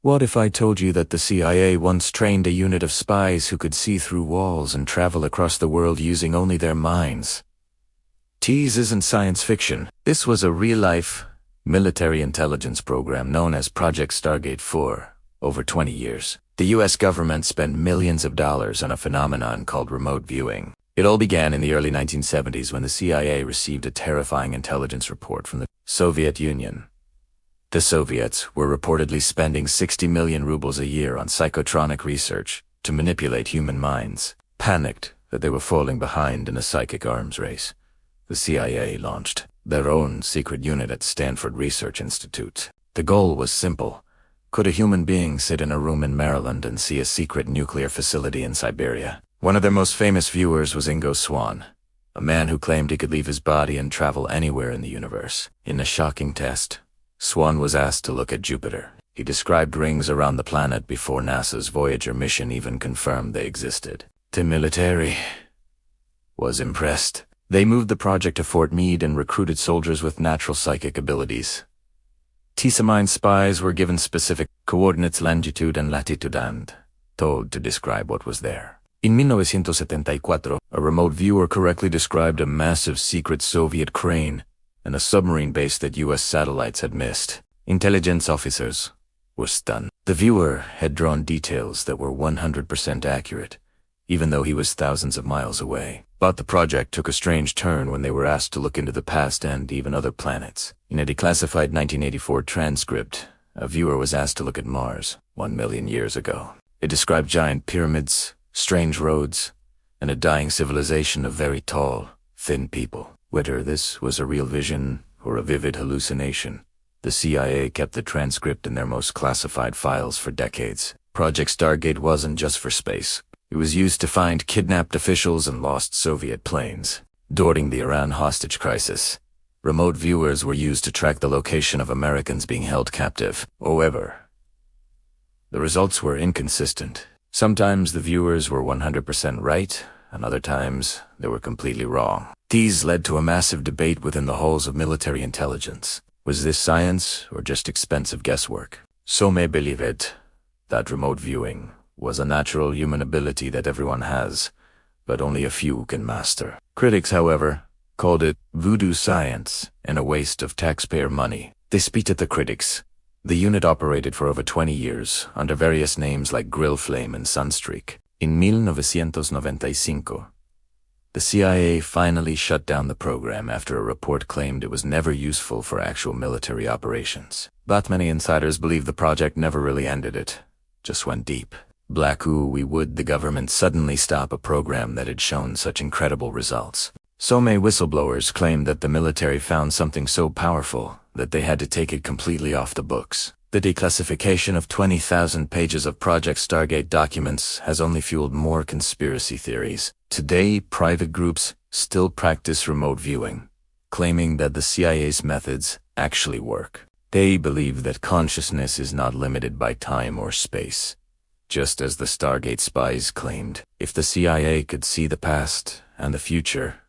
What if I told you that the CIA once trained a unit of spies who could see through walls and travel across the world using only their minds? Tease isn't science fiction. This was a real-life military intelligence program known as Project STARGATE for over 20 years. The US government spent millions of dollars on a phenomenon called remote viewing. It all began in the early 1970s when the CIA received a terrifying intelligence report from the Soviet Union. The Soviets were reportedly spending 60 million rubles a year on psychotronic research to manipulate human minds. Panicked that they were falling behind in a psychic arms race, the CIA launched their own secret unit at Stanford Research Institute. The goal was simple. Could a human being sit in a room in Maryland and see a secret nuclear facility in Siberia? One of their most famous viewers was Ingo Swann, a man who claimed he could leave his body and travel anywhere in the universe. In a shocking test, Swann was asked to look at Jupiter. He described rings around the planet before NASA's Voyager mission even confirmed they existed. The military was impressed. They moved the project to Fort Meade and recruited soldiers with natural psychic abilities. Submarine spies were given specific coordinates, longitude and latitude, and told to describe what was there. In 1974, a remote viewer correctly described a massive secret Soviet crane and a submarine base that US satellites had missed. Intelligence officers were stunned. The viewer had drawn details that were 100% accurate, even though he was thousands of miles away. But the project took a strange turn when they were asked to look into the past and even other planets. In a declassified 1984 transcript, a viewer was asked to look at Mars 1 million years ago. It described giant pyramids, strange roads, and a dying civilization of very tall, thin people. Whether this was a real vision or a vivid hallucination, the CIA kept the transcript in their most classified files for decades. Project STARGATE wasn't just for space. It was used to find kidnapped officials and lost Soviet planes. During the Iran hostage crisis, remote viewers were used to track the location of Americans being held captive. However, the results were inconsistent. Sometimes the viewers were 100% right, and other times they were completely wrong. These led to a massive debate within the halls of military intelligence. Was this science or just expensive guesswork? Some may believe it, that remote viewing was a natural human ability that everyone has, but only a few can master. Critics, however, called it Voodoo Science and a waste of taxpayer money. Despite the critics, the unit operated for over 20 years under various names like Grill Flame and Sunstreak. In 1995, the CIA finally shut down the program after a report claimed it was never useful for actual military operations. But many insiders believe the project never really ended. It just went deep. Why would the government suddenly stop a program that had shown such incredible results? Some whistleblowers claimed that the military found something so powerful that they had to take it completely off the books. The declassification of 20,000 pages of Project STARGATE documents has only fueled more conspiracy theories. Today, private groups still practice remote viewing, claiming that the CIA's methods actually work. They believe that consciousness is not limited by time or space. Just as the Stargate spies claimed, if the CIA could see the past and the future,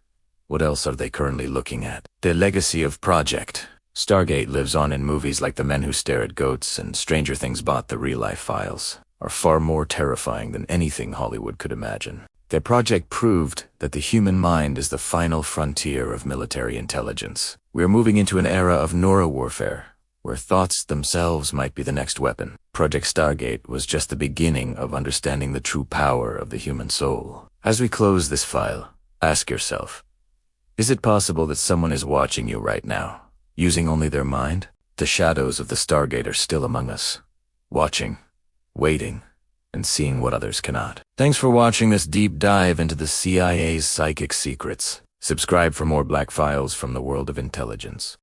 what else are they currently looking at? The legacy of Project STARGATE lives on in movies like The Men Who Stare at Goats and Stranger Things. The real-life files are far more terrifying than anything Hollywood could imagine. Their project proved that the human mind is the final frontier of military intelligence. We are moving into an era of neurowarfare, where thoughts themselves might be the next weapon. Project STARGATE was just the beginning of understanding the true power of the human soul. As we close this file, ask yourself, is it possible that someone is watching you right now, using only their mind? The shadows of the Stargate are still among us, watching, waiting, and seeing what others cannot. Thanks for watching this deep dive into the CIA's psychic secrets. Subscribe for more black files from the world of intelligence.